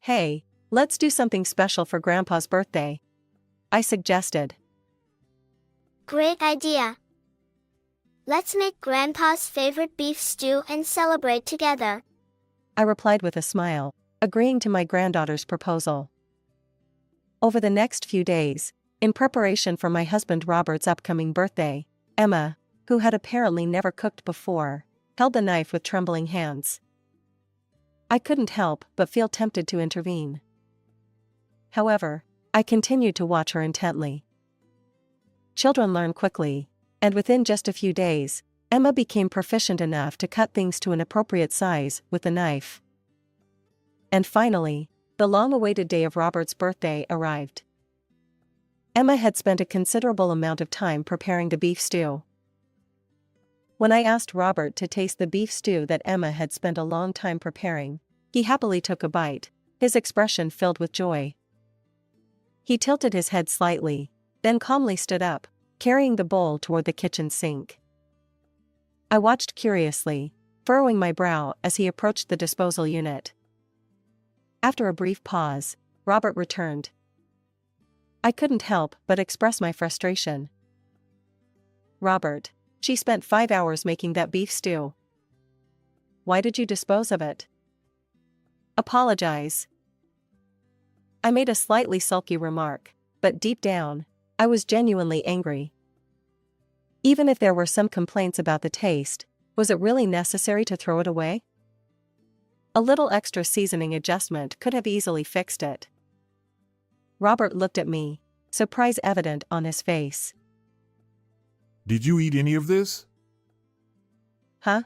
Hey, let's do something special for Grandpa's birthday, I suggested. Great idea. Let's make Grandpa's favorite beef stew and celebrate together, I replied with a smile, agreeing to my granddaughter's proposal. Over the next few days, in preparation for my husband Robert's upcoming birthday, Emma, who had apparently never cooked before, held the knife with trembling hands. I couldn't help but feel tempted to intervene. However, I continued to watch her intently. Children learn quickly, and within just a few days, Emma became proficient enough to cut things to an appropriate size with the knife. And finally, the long-awaited day of Robert's birthday arrived. Emma had spent a considerable amount of time preparing the beef stew. When I asked Robert to taste the beef stew that Emma had spent a long time preparing, he happily took a bite, his expression filled with joy. He tilted his head slightly, then calmly stood up, carrying the bowl toward the kitchen sink. I watched curiously, furrowing my brow as he approached the disposal unit. After a brief pause, Robert returned. I couldn't help but express my frustration. Robert, she spent 5 hours making that beef stew. Why did you dispose of it? Apologize. I made a slightly sulky remark, but deep down, I was genuinely angry. Even if there were some complaints about the taste, was it really necessary to throw it away? A little extra seasoning adjustment could have easily fixed it. Robert looked at me, surprise evident on his face. Did you eat any of this? Huh?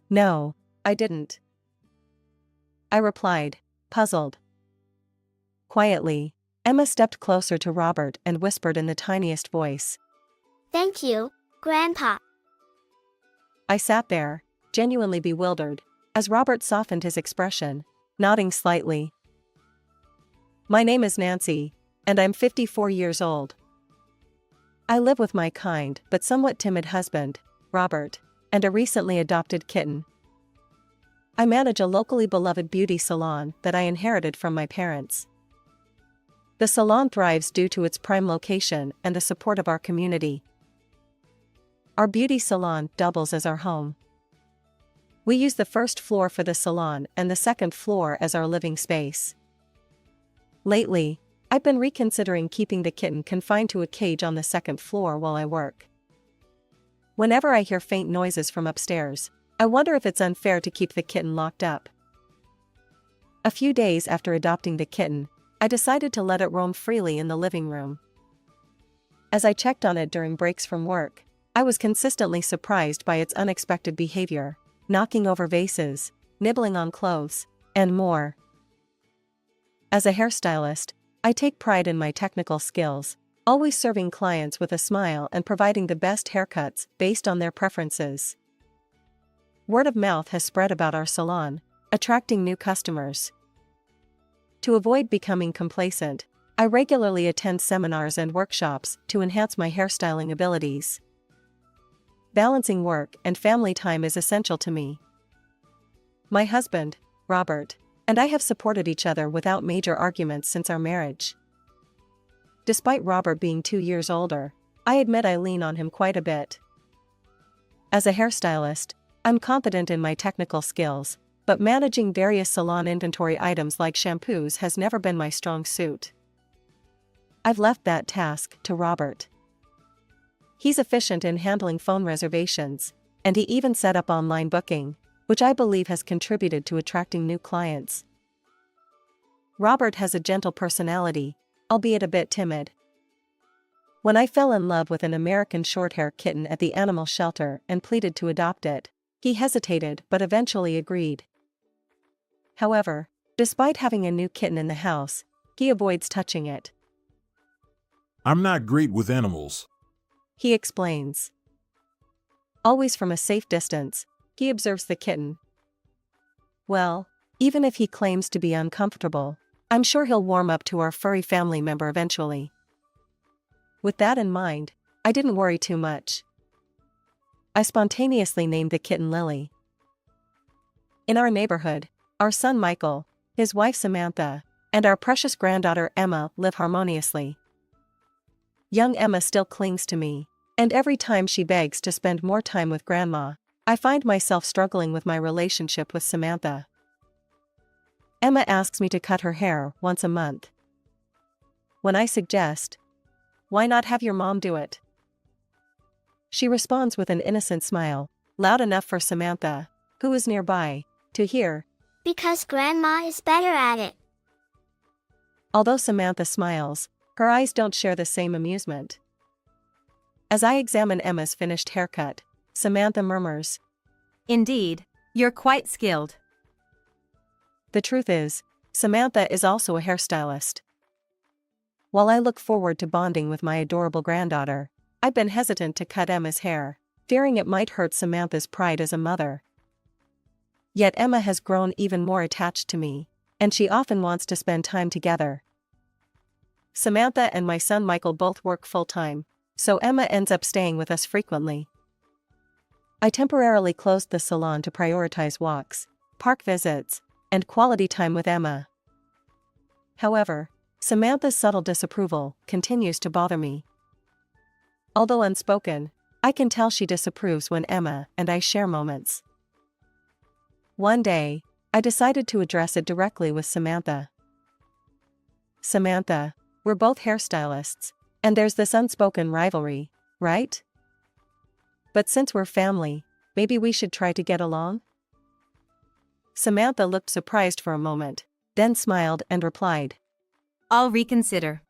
No, I didn't. I replied, puzzled. Quietly, Emma stepped closer to Robert and whispered in the tiniest voice. Thank you, Grandpa. I sat there, genuinely bewildered, as Robert softened his expression, nodding slightly. My name is Nancy, and I'm 54 years old. I live with my kind but somewhat timid husband, Robert, and a recently adopted kitten. I manage a locally beloved beauty salon that I inherited from my parents. The salon thrives due to its prime location and the support of our community. Our beauty salon doubles as our home. We use the first floor for the salon and the second floor as our living space. Lately, I've been reconsidering keeping the kitten confined to a cage on the second floor while I work. Whenever I hear faint noises from upstairs, I wonder if it's unfair to keep the kitten locked up. A few days after adopting the kitten, I decided to let it roam freely in the living room. As I checked on it during breaks from work, I was consistently surprised by its unexpected behavior, knocking over vases, nibbling on clothes, and more. As a hairstylist, I take pride in my technical skills, always serving clients with a smile and providing the best haircuts based on their preferences. Word of mouth has spread about our salon, attracting new customers. To avoid becoming complacent, I regularly attend seminars and workshops to enhance my hairstyling abilities. Balancing work and family time is essential to me. My husband, Robert, and I have supported each other without major arguments since our marriage. Despite Robert being 2 years older, I admit I lean on him quite a bit. As a hairstylist, I'm confident in my technical skills, but managing various salon inventory items like shampoos has never been my strong suit. I've left that task to Robert. He's efficient in handling phone reservations, and he even set up online booking, which I believe has contributed to attracting new clients. Robert has a gentle personality, albeit a bit timid. When I fell in love with an American shorthair kitten at the animal shelter and pleaded to adopt it, he hesitated but eventually agreed. However, despite having a new kitten in the house, he avoids touching it. I'm not great with animals, he explains. Always from a safe distance, he observes the kitten. Well, even if he claims to be uncomfortable, I'm sure he'll warm up to our furry family member eventually. With that in mind, I didn't worry too much. I spontaneously named the kitten Lily. In our neighborhood, our son Michael, his wife Samantha, and our precious granddaughter Emma live harmoniously. Young Emma still clings to me, and every time she begs to spend more time with Grandma, I find myself struggling with my relationship with Samantha. Emma asks me to cut her hair once a month. When I suggest, "Why not have your mom do it?" she responds with an innocent smile, loud enough for Samantha, who is nearby, to hear. Because Grandma is better at it. Although Samantha smiles, her eyes don't share the same amusement. As I examine Emma's finished haircut, Samantha murmurs, "Indeed, you're quite skilled." The truth is, Samantha is also a hairstylist. While I look forward to bonding with my adorable granddaughter, I've been hesitant to cut Emma's hair, fearing it might hurt Samantha's pride as a mother. Yet Emma has grown even more attached to me, and she often wants to spend time together. Samantha and my son Michael both work full-time, so Emma ends up staying with us frequently. I temporarily closed the salon to prioritize walks, park visits, and quality time with Emma. However, Samantha's subtle disapproval continues to bother me. Although unspoken, I can tell she disapproves when Emma and I share moments. One day, I decided to address it directly with Samantha. "Samantha, we're both hairstylists, and there's this unspoken rivalry, right? But since we're family, maybe we should try to get along?" Samantha looked surprised for a moment, then smiled and replied, "I'll reconsider.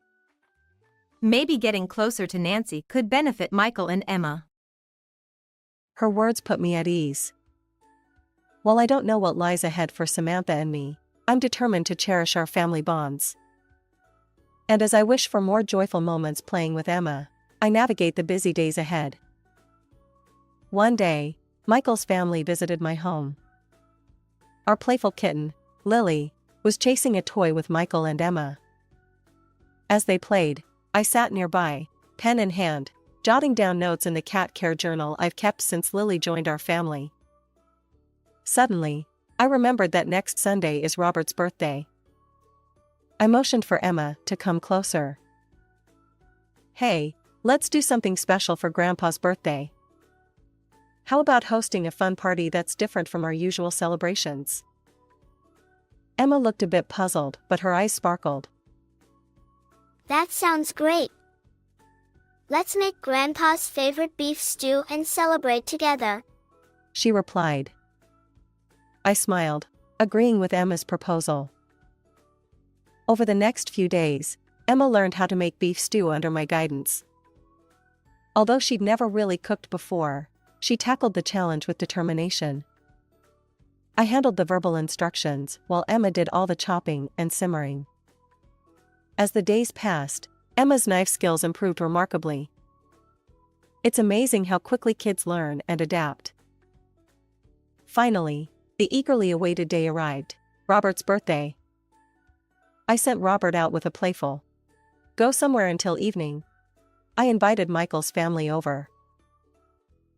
Maybe getting closer to Nancy could benefit Michael and Emma." Her words put me at ease. While I don't know what lies ahead for Samantha and me, I'm determined to cherish our family bonds. And as I wish for more joyful moments playing with Emma, I navigate the busy days ahead. One day, Michael's family visited my home. Our playful kitten, Lily, was chasing a toy with Michael and Emma. As they played, I sat nearby, pen in hand, jotting down notes in the cat care journal I've kept since Lily joined our family. Suddenly, I remembered that next Sunday is Robert's birthday. I motioned for Emma to come closer. "Hey, let's do something special for Grandpa's birthday. How about hosting a fun party that's different from our usual celebrations?" Emma looked a bit puzzled, but her eyes sparkled. That sounds great. Let's make Grandpa's favorite beef stew and celebrate together, she replied. I smiled, agreeing with Emma's proposal. Over the next few days, Emma learned how to make beef stew under my guidance. Although she'd never really cooked before, she tackled the challenge with determination. I handled the verbal instructions while Emma did all the chopping and simmering. As the days passed, Emma's knife skills improved remarkably. It's amazing how quickly kids learn and adapt. Finally, the eagerly awaited day arrived, Robert's birthday. I sent Robert out with a playful, "Go somewhere until evening." I invited Michael's family over.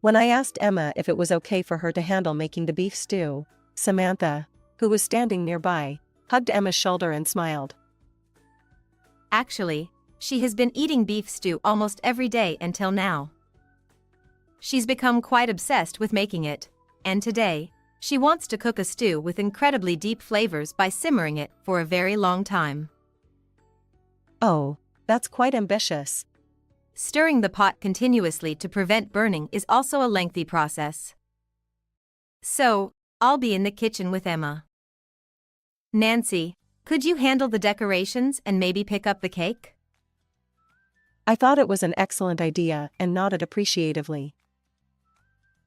When I asked Emma if it was okay for her to handle making the beef stew, Samantha, who was standing nearby, hugged Emma's shoulder and smiled. Actually, she has been eating beef stew almost every day until now. She's become quite obsessed with making it, and today, she wants to cook a stew with incredibly deep flavors by simmering it for a very long time. Oh, that's quite ambitious. Stirring the pot continuously to prevent burning is also a lengthy process. So, I'll be in the kitchen with Emma. Nancy, could you handle the decorations and maybe pick up the cake? I thought it was an excellent idea and nodded appreciatively.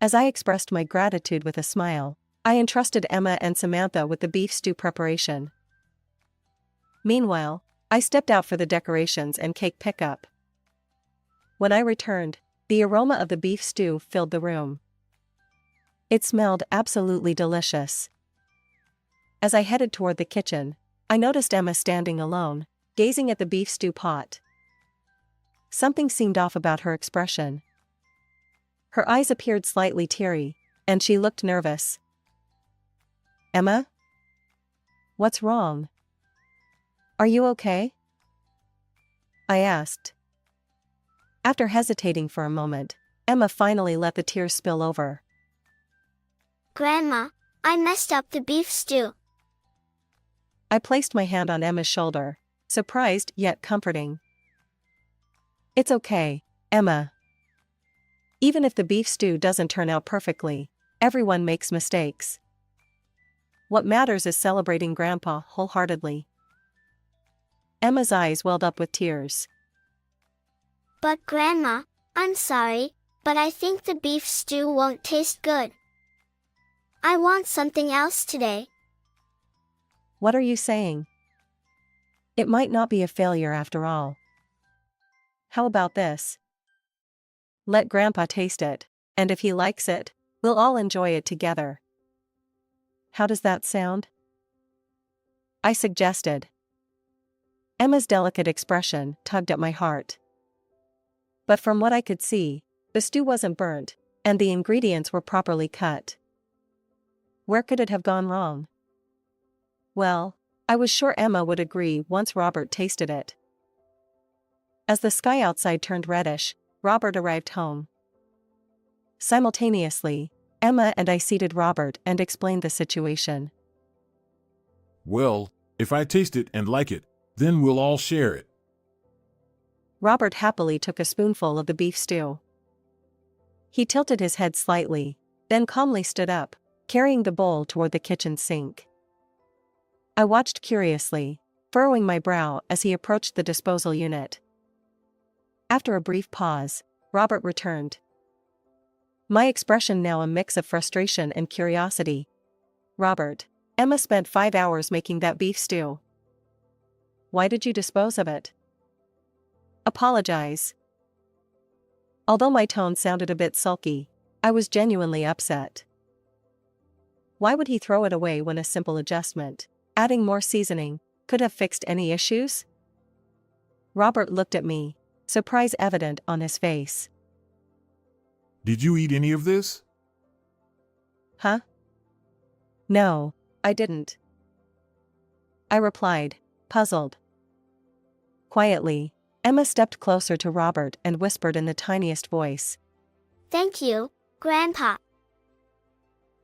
As I expressed my gratitude with a smile, I entrusted Emma and Samantha with the beef stew preparation. Meanwhile, I stepped out for the decorations and cake pickup. When I returned, the aroma of the beef stew filled the room. It smelled absolutely delicious. As I headed toward the kitchen, I noticed Emma standing alone, gazing at the beef stew pot. Something seemed off about her expression. Her eyes appeared slightly teary, and she looked nervous. "Emma? What's wrong? Are you okay? I asked. After hesitating for a moment, Emma finally let the tears spill over. Grandma, I messed up the beef stew. I placed my hand on Emma's shoulder, surprised yet comforting. It's okay, Emma. Even if the beef stew doesn't turn out perfectly, everyone makes mistakes. What matters is celebrating Grandpa wholeheartedly. Emma's eyes welled up with tears. But Grandma, I'm sorry, but I think the beef stew won't taste good. I want something else today. What are you saying? It might not be a failure after all. How about this? Let Grandpa taste it, and if he likes it, we'll all enjoy it together. How does that sound? I suggested. Emma's delicate expression tugged at my heart. But from what I could see, the stew wasn't burnt, and the ingredients were properly cut. Where could it have gone wrong? Well, I was sure Emma would agree once Robert tasted it. As the sky outside turned reddish, Robert arrived home. Simultaneously, Emma and I seated Robert and explained the situation. Well, if I taste it and like it, then we'll all share it. Robert happily took a spoonful of the beef stew. He tilted his head slightly, then calmly stood up, carrying the bowl toward the kitchen sink. I watched curiously, furrowing my brow as he approached the disposal unit. After a brief pause, Robert returned. My expression now a mix of frustration and curiosity. Robert, Emma spent 5 hours making that beef stew. Why did you dispose of it? Apologize. Although my tone sounded a bit sulky, I was genuinely upset. Why would he throw it away when a simple adjustment, adding more seasoning, could have fixed any issues? Robert looked at me, surprise evident on his face. Did you eat any of this? Huh? No, I didn't. I replied, puzzled. Quietly, Emma stepped closer to Robert and whispered in the tiniest voice. Thank you, Grandpa.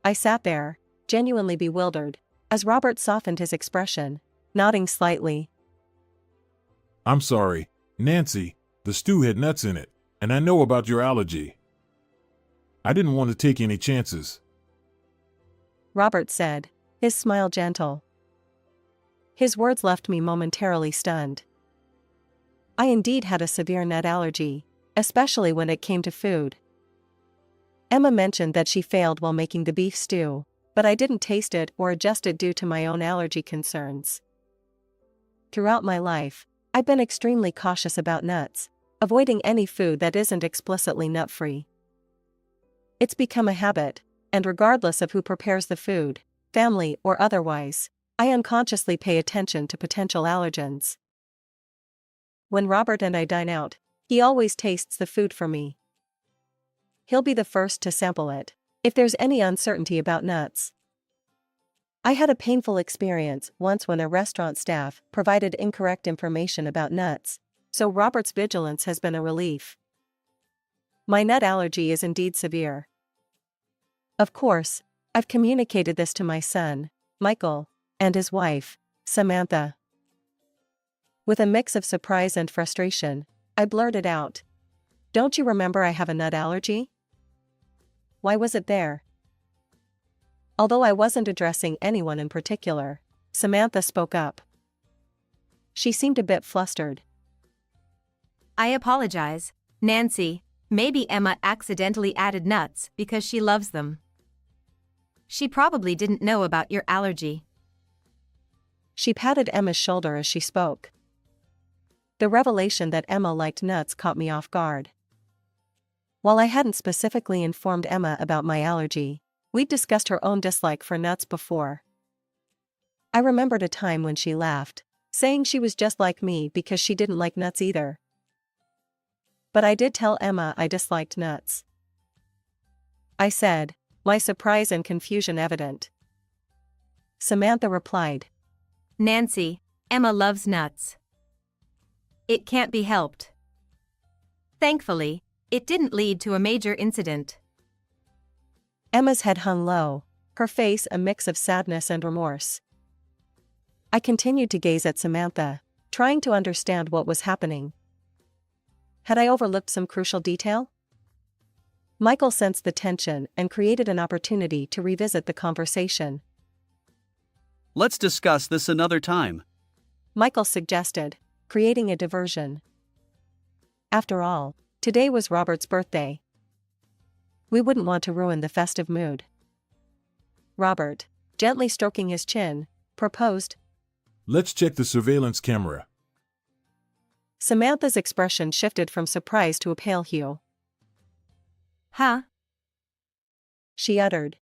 I sat there, genuinely bewildered, as Robert softened his expression, nodding slightly. I'm sorry, Nancy, the stew had nuts in it, and I know about your allergy. I didn't want to take any chances. Robert said, his smile gentle. His words left me momentarily stunned. I indeed had a severe nut allergy, especially when it came to food. Emma mentioned that she failed while making the beef stew, but I didn't taste it or adjust it due to my own allergy concerns. Throughout my life, I've been extremely cautious about nuts, avoiding any food that isn't explicitly nut-free. It's become a habit, and regardless of who prepares the food, family or otherwise, I unconsciously pay attention to potential allergens. When Robert and I dine out, he always tastes the food for me. He'll be the first to sample it, if there's any uncertainty about nuts. I had a painful experience once when a restaurant staff provided incorrect information about nuts, so Robert's vigilance has been a relief. My nut allergy is indeed severe. Of course, I've communicated this to my son, Michael, and his wife, Samantha. With a mix of surprise and frustration, I blurted out, "Don't you remember I have a nut allergy? Why was it there?" Although I wasn't addressing anyone in particular, Samantha spoke up. She seemed a bit flustered. I apologize, Nancy. Maybe Emma accidentally added nuts because she loves them. She probably didn't know about your allergy. She patted Emma's shoulder as she spoke. The revelation that Emma liked nuts caught me off guard. While I hadn't specifically informed Emma about my allergy, we'd discussed her own dislike for nuts before. I remembered a time when she laughed, saying she was just like me because she didn't like nuts either. But I did tell Emma I disliked nuts. I said, my surprise and confusion evident. Samantha replied, Nancy, Emma loves nuts. It can't be helped. Thankfully, it didn't lead to a major incident. Emma's head hung low, her face a mix of sadness and remorse. I continued to gaze at Samantha, trying to understand what was happening. Had I overlooked some crucial detail? Michael sensed the tension and created an opportunity to revisit the conversation. Let's discuss this another time. Michael suggested, creating a diversion. After all, today was Robert's birthday. We wouldn't want to ruin the festive mood. Robert, gently stroking his chin, proposed. Let's check the surveillance camera. Samantha's expression shifted from surprise to a pale hue. Huh? She uttered.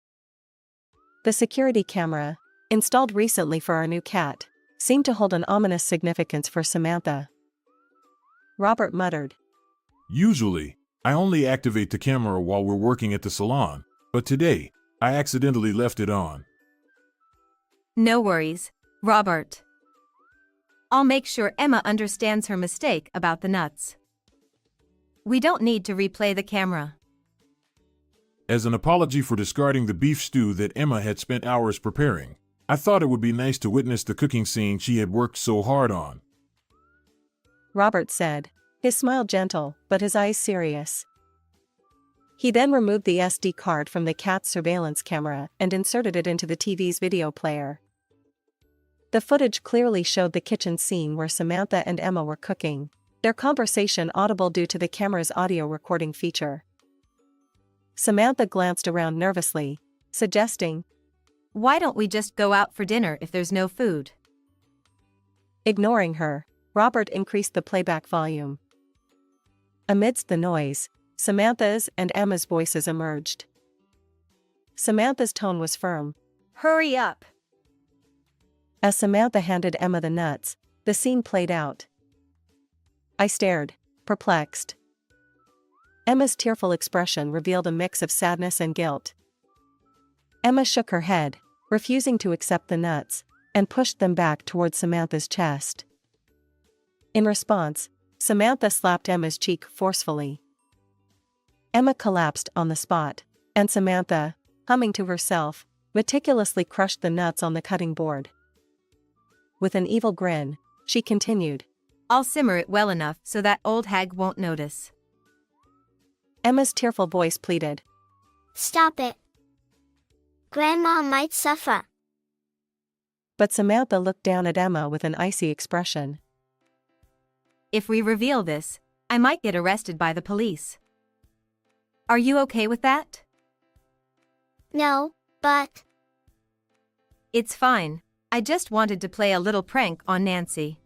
The security camera, installed recently for our new cat, seemed to hold an ominous significance for Samantha. Robert muttered. Usually, I only activate the camera while we're working at the salon, but today, I accidentally left it on. No worries, Robert. I'll make sure Emma understands her mistake about the nuts. We don't need to replay the camera. As an apology for discarding the beef stew that Emma had spent hours preparing, I thought it would be nice to witness the cooking scene she had worked so hard on. Robert said, his smile gentle but his eyes serious. He then removed the SD card from the cat's surveillance camera and inserted it into the TV's video player. The footage clearly showed the kitchen scene where Samantha and Emma were cooking, their conversation audible due to the camera's audio recording feature. Samantha glanced around nervously, suggesting, Why don't we just go out for dinner if there's no food? Ignoring her, Robert increased the playback volume. Amidst the noise, Samantha's and Emma's voices emerged. Samantha's tone was firm. Hurry up! As Samantha handed Emma the nuts, the scene played out. I stared, perplexed. Emma's tearful expression revealed a mix of sadness and guilt. Emma shook her head, refusing to accept the nuts, and pushed them back toward Samantha's chest. In response, Samantha slapped Emma's cheek forcefully. Emma collapsed on the spot, and Samantha, humming to herself, meticulously crushed the nuts on the cutting board. With an evil grin, she continued. I'll simmer it well enough so that old hag won't notice. Emma's tearful voice pleaded. Stop it. Grandma might suffer. But Samantha looked down at Emma with an icy expression. If we reveal this, I might get arrested by the police. Are you okay with that? No, but... It's fine. I just wanted to play a little prank on Nancy.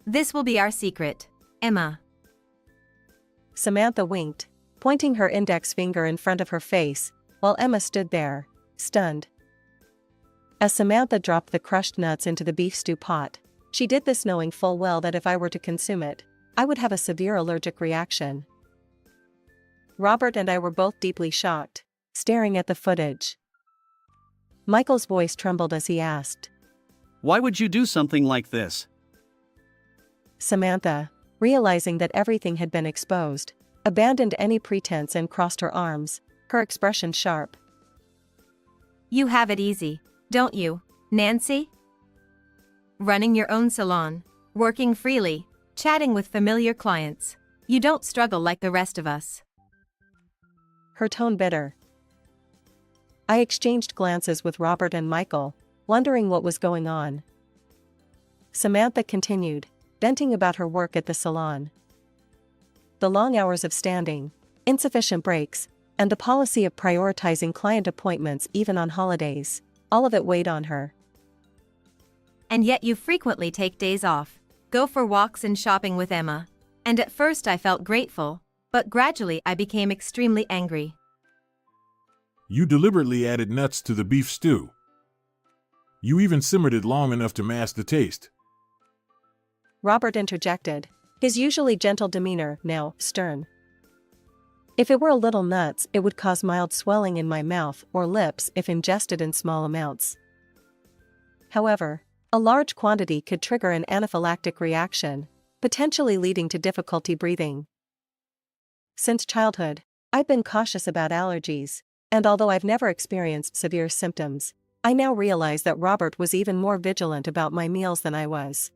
This will be our secret, Emma. Samantha winked, pointing her index finger in front of her face, while Emma stood there, stunned. As Samantha dropped the crushed nuts into the beef stew pot, she did this knowing full well that if I were to consume it, I would have a severe allergic reaction. Robert and I were both deeply shocked, staring at the footage. Michael's voice trembled as he asked. Why would you do something like this? Samantha, realizing that everything had been exposed, abandoned any pretense and crossed her arms, her expression sharp. You have it easy, don't you, Nancy? Running your own salon, working freely, chatting with familiar clients. You don't struggle like the rest of us. Her tone bitter. I exchanged glances with Robert and Michael, wondering what was going on. Samantha continued, venting about her work at the salon. The long hours of standing, insufficient breaks, and the policy of prioritizing client appointments even on holidays, all of it weighed on her. And yet you frequently take days off, go for walks and shopping with Emma. And at first I felt grateful, but gradually I became extremely angry. You deliberately added nuts to the beef stew. You even simmered it long enough to mask the taste. Robert interjected, his usually gentle demeanor now stern. If it were a little nuts, it would cause mild swelling in my mouth or lips if ingested in small amounts. However, A large quantity could trigger an anaphylactic reaction, potentially leading to difficulty breathing. Since childhood, I've been cautious about allergies, and although I've never experienced severe symptoms, I now realize that Robert was even more vigilant about my meals than I was.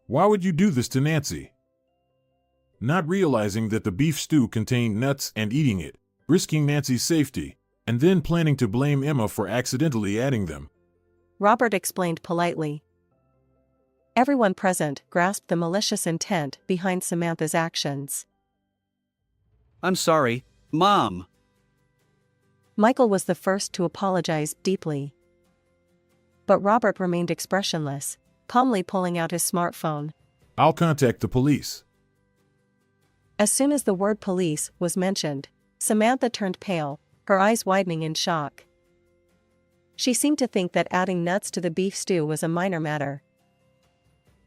Why would you do this to Nancy? Not realizing that the beef stew contained nuts and eating it, risking Nancy's safety, and then planning to blame Emma for accidentally adding them. Robert explained politely. Everyone present grasped the malicious intent behind Samantha's actions. I'm sorry, Mom. Michael was the first to apologize deeply. But Robert remained expressionless, calmly pulling out his smartphone. I'll contact the police. As soon as the word police was mentioned, Samantha turned pale, her eyes widening in shock. She seemed to think that adding nuts to the beef stew was a minor matter.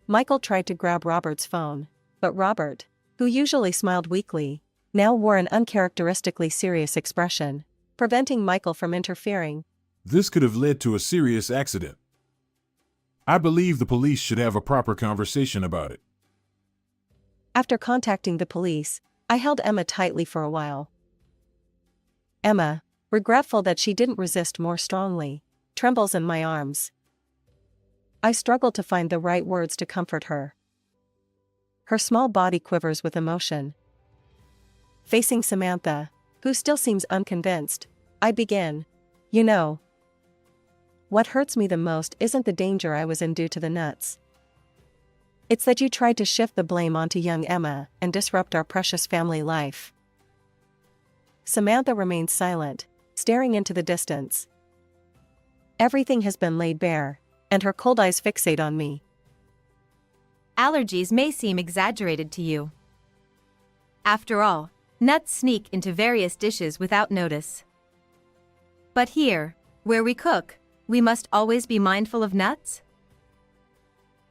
Michael tried to grab Robert's phone, but Robert, who usually smiled weakly, now wore an uncharacteristically serious expression, preventing Michael from interfering. This could have led to a serious accident. I believe the police should have a proper conversation about it. After contacting the police, I held Emma tightly for a while. Emma, regretful that she didn't resist more strongly, trembles in my arms. I struggle to find the right words to comfort her. Her small body quivers with emotion. Facing Samantha, who still seems unconvinced, I begin. You know, what hurts me the most isn't the danger I was in due to the nuts. It's that you tried to shift the blame onto young Emma and disrupt our precious family life. Samantha remained silent, staring into the distance. Everything has been laid bare, and her cold eyes fixate on me. Allergies may seem exaggerated to you. After all, nuts sneak into various dishes without notice. But here, where we cook, we must always be mindful of nuts?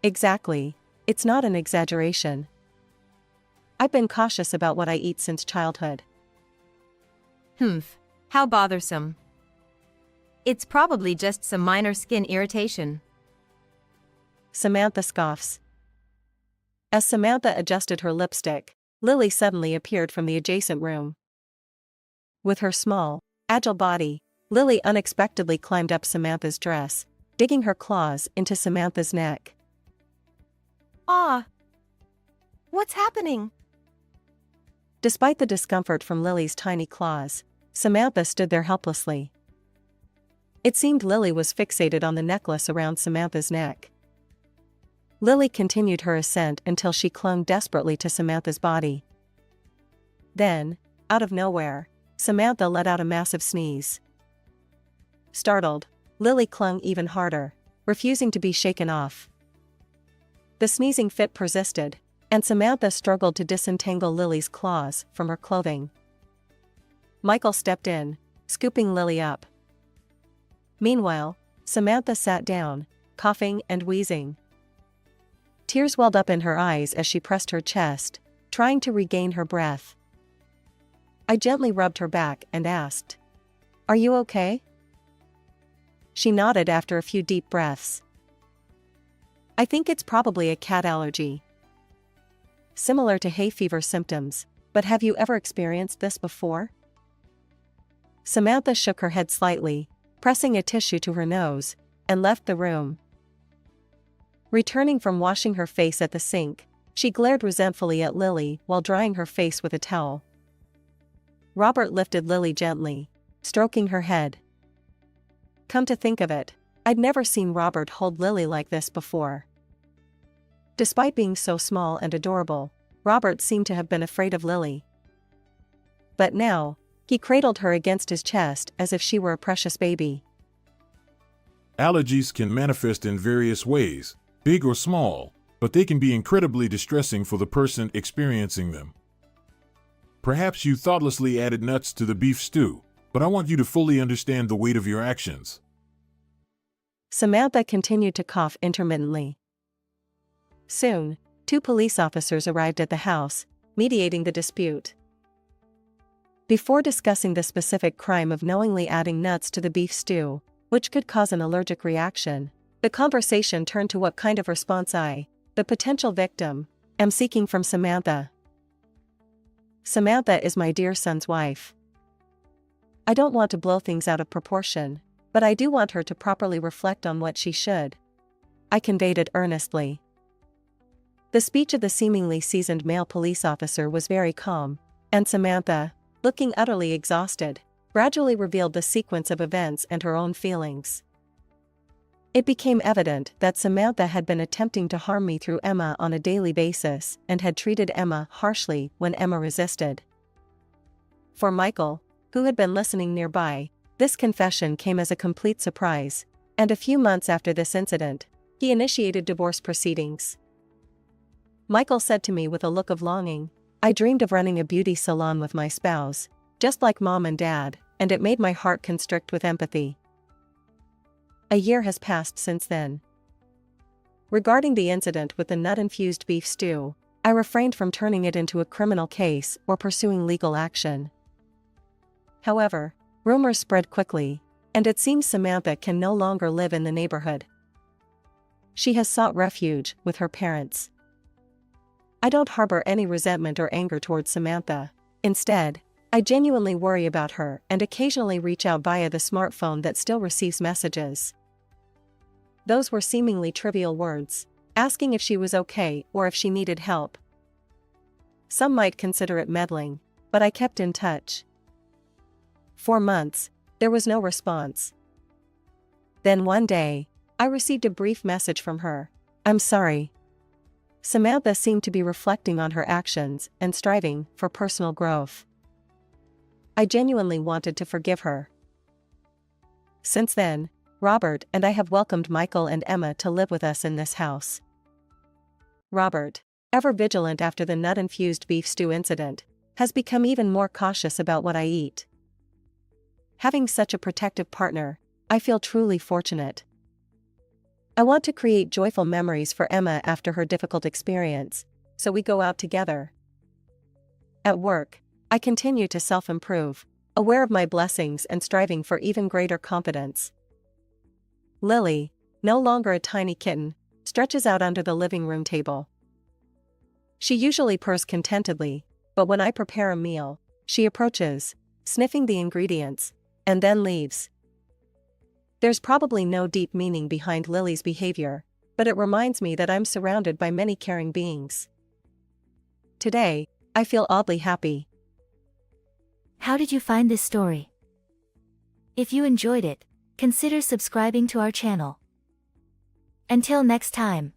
Exactly, it's not an exaggeration. I've been cautious about what I eat since childhood. How bothersome. It's probably just some minor skin irritation. Samantha scoffs. As Samantha adjusted her lipstick, Lily suddenly appeared from the adjacent room. With her small, agile body, Lily unexpectedly climbed up Samantha's dress, digging her claws into Samantha's neck. Ah! What's happening? Despite the discomfort from Lily's tiny claws, Samantha stood there helplessly. It seemed Lily was fixated on the necklace around Samantha's neck. Lily continued her ascent until she clung desperately to Samantha's body. Then, out of nowhere, Samantha let out a massive sneeze. Startled, Lily clung even harder, refusing to be shaken off. The sneezing fit persisted, and Samantha struggled to disentangle Lily's claws from her clothing. Michael stepped in, scooping Lily up. Meanwhile, Samantha sat down, coughing and wheezing. Tears welled up in her eyes as she pressed her chest, trying to regain her breath. I gently rubbed her back and asked, "Are you okay?" She nodded after a few deep breaths. "I think it's probably a cat allergy. Similar to hay fever symptoms, but have you ever experienced this before?" Samantha shook her head slightly, pressing a tissue to her nose, and left the room. Returning from washing her face at the sink, she glared resentfully at Lily while drying her face with a towel. Robert lifted Lily gently, stroking her head. Come to think of it, I'd never seen Robert hold Lily like this before. Despite being so small and adorable, Robert seemed to have been afraid of Lily. But now, he cradled her against his chest as if she were a precious baby. Allergies can manifest in various ways, big or small, but they can be incredibly distressing for the person experiencing them. Perhaps you thoughtlessly added nuts to the beef stew, but I want you to fully understand the weight of your actions. Samantha continued to cough intermittently. Soon, 2 police officers arrived at the house, mediating the dispute. Before discussing the specific crime of knowingly adding nuts to the beef stew, which could cause an allergic reaction, The conversation turned to what kind of response I, the potential victim, am seeking from Samantha. Samantha is my dear son's wife. I don't want to blow things out of proportion, but I do want her to properly reflect on what she should. I conveyed it earnestly. The speech of the seemingly seasoned male police officer was very calm, and Samantha, looking utterly exhausted, gradually revealed the sequence of events and her own feelings. It became evident that Samantha had been attempting to harm me through Emma on a daily basis and had treated Emma harshly when Emma resisted. For Michael, who had been listening nearby, this confession came as a complete surprise, and a few months after this incident, he initiated divorce proceedings. Michael said to me with a look of longing, "I dreamed of running a beauty salon with my spouse, just like Mom and Dad, and it made my heart constrict with empathy." A year has passed since then. Regarding the incident with the nut-infused beef stew, I refrained from turning it into a criminal case or pursuing legal action. However, rumors spread quickly, and it seems Samantha can no longer live in the neighborhood. She has sought refuge with her parents. I don't harbor any resentment or anger towards Samantha. Instead, I genuinely worry about her and occasionally reach out via the smartphone that still receives messages. Those were seemingly trivial words, asking if she was okay or if she needed help. Some might consider it meddling, but I kept in touch. For months, there was no response. Then one day, I received a brief message from her. "I'm sorry." Samantha seemed to be reflecting on her actions and striving for personal growth. I genuinely wanted to forgive her. Since then, Robert and I have welcomed Michael and Emma to live with us in this house. Robert, ever vigilant after the nut-infused beef stew incident, has become even more cautious about what I eat. Having such a protective partner, I feel truly fortunate. I want to create joyful memories for Emma after her difficult experience, so we go out together. At work, I continue to self-improve, aware of my blessings and striving for even greater confidence. Lily, no longer a tiny kitten, stretches out under the living room table. She usually purrs contentedly, but when I prepare a meal, she approaches, sniffing the ingredients, and then leaves. There's probably no deep meaning behind Lily's behavior, but it reminds me that I'm surrounded by many caring beings. Today, I feel oddly happy. How did you find this story? If you enjoyed it, consider subscribing to our channel. Until next time.